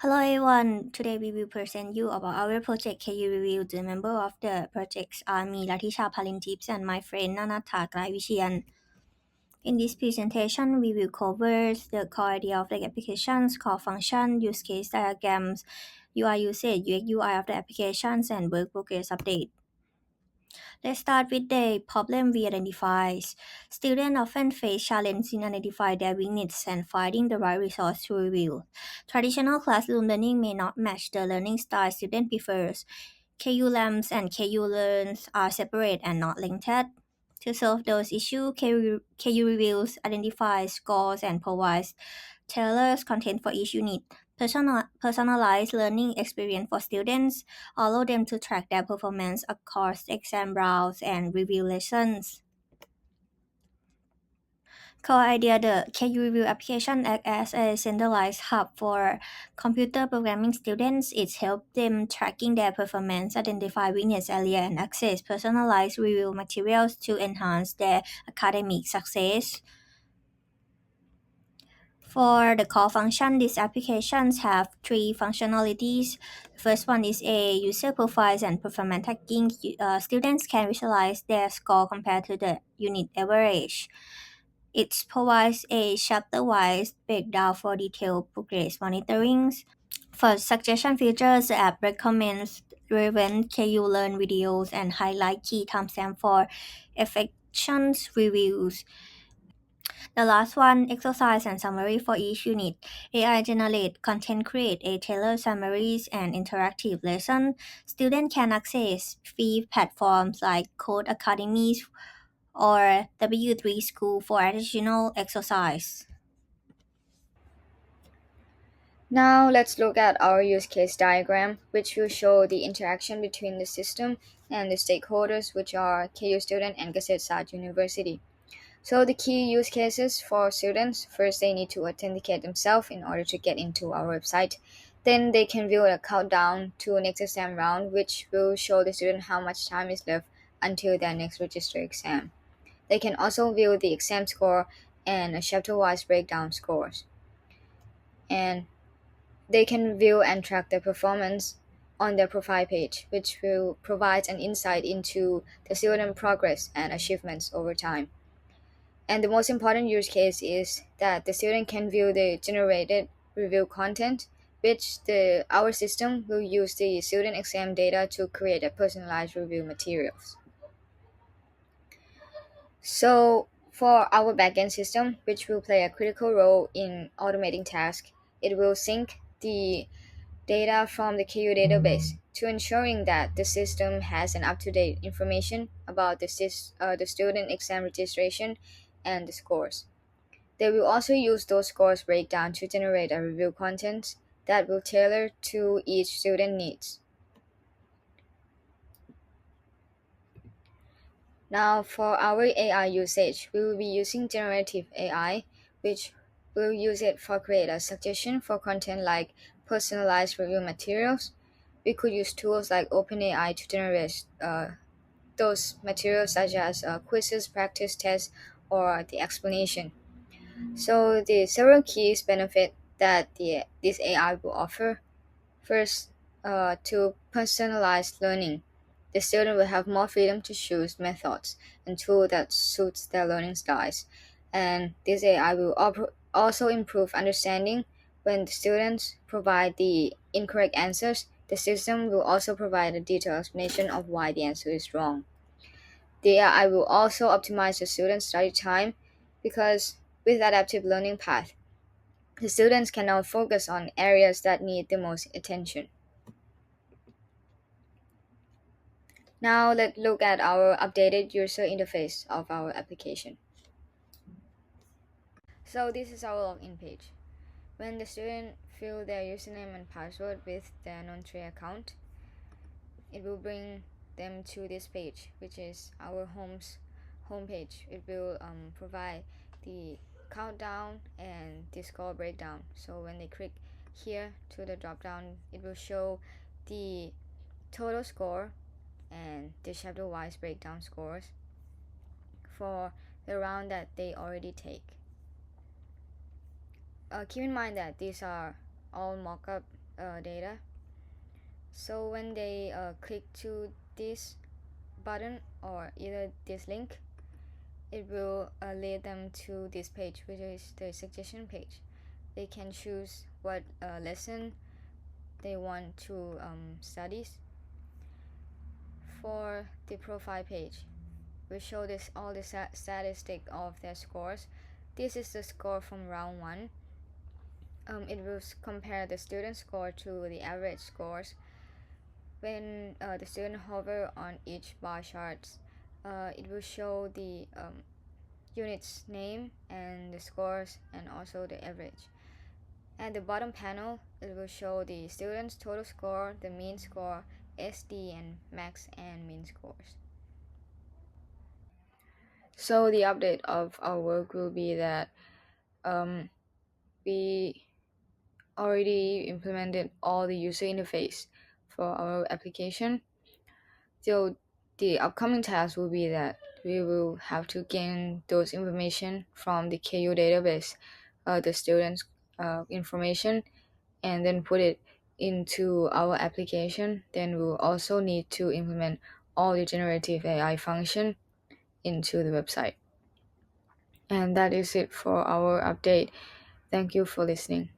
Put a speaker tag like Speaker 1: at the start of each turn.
Speaker 1: Hello everyone, today we will present you about our project KUreview. The member of the projects are me, Ratticha Parinthip, and my friend Nartnatta Krivichian. In this presentation, we will cover the core idea of the applications, core function, use case diagrams, UI usage, UX UI of the applications, and work progress update. Let's start with the problem we identify. Students often face challenges in identifying their weaknesses and finding the right resource to review. Traditional classroom learning may not match the learning style student prefers. KU Labs and KU Learns are separate and not linked. To solve those issues, KU Reviews identifies scores and provides tailored content for each unit. Personalized learning experience for students allow them to track their performance across exam rounds and review lessons. Core idea: the KUreview application acts as a centralized hub for computer programming students. It helps them tracking their performance, identify weakness area, and access personalized review materials to enhance their academic success. For the core function, these applications have three functionalities. The first one is a user profiles and performance tracking. Students can visualize their score compared to the unit average. It provides a chapter-wise breakdown for detailed progress monitoring. For suggestion features, the app recommends relevant KU Learn videos and highlight key timestamps for effections reviews. The last one, exercise and summary for each unit. AI generate content, create a tailored summaries and interactive lesson. Students can access free platforms like Code Academies or W3 School for additional exercise.
Speaker 2: Now let's look at our use case diagram, which will show the interaction between the system and the stakeholders, which are KU student and Kasetsart University. So the key use cases for students: first, they need to authenticate themselves in order to get into our website. Then they can view a countdown to next exam round, which will show the student how much time is left until their next registered exam. They can also view the exam score and a chapter-wise breakdown scores. And they can view and track their performance on their profile page, which will provide an insight into the student progress and achievements over time. And the most important use case is that the student can view the generated review content, which our system will use the student exam data to create a personalized review materials. So for our backend system, which will play a critical role in automating tasks, it will sync the data from the KU database to ensuring that the system has an up-to-date information about the student exam registration and the scores. They will also use those scores breakdown to generate a review content that will tailor to each student needs. Now for our AI usage, we will be using generative AI, which will use it for create a suggestion for content like personalized review materials. We could use tools like OpenAI to generate those materials such as quizzes, practice tests, or the explanation. So the several keys benefit that this AI will offer. First, to personalized learning. The student will have more freedom to choose methods and tools that suits their learning styles. And this AI will also improve understanding. When the students provide the incorrect answers, the system will also provide a detailed explanation of why the answer is wrong. The AI will also optimize the student's study time because with adaptive learning path, the students can now focus on areas that need the most attention. Now let's look at our updated user interface of our application. So this is our login page. When the student fill their username and password with their non-trade account, it will bring them to this page, which is our homepage. It will provide the countdown and the score breakdown. So when they click here to the drop down, it will show the total score and the chapter wise breakdown scores for the round that they already take. Keep in mind that these are all mockup data. So when they click to this button or either this link, it will lead them to this page, which is the suggestion page. They can choose what lesson they want to study. For the profile page, we show this all the statistic of their scores. This is the score from round 1. It will compare the student score to the average scores. When the student hover on each bar chart, it will show the unit's name and the scores and also the average. At the bottom panel, it will show the student's total score, the mean score, SD and max and min scores. So the update of our work will be that we already implemented all the user interface for our application. So the upcoming task will be that we will have to gain those information from the KU database, the students' information, and then put it into our application. Then we'll also need to implement all the generative AI function into the website. And that is it for our update. Thank you for listening.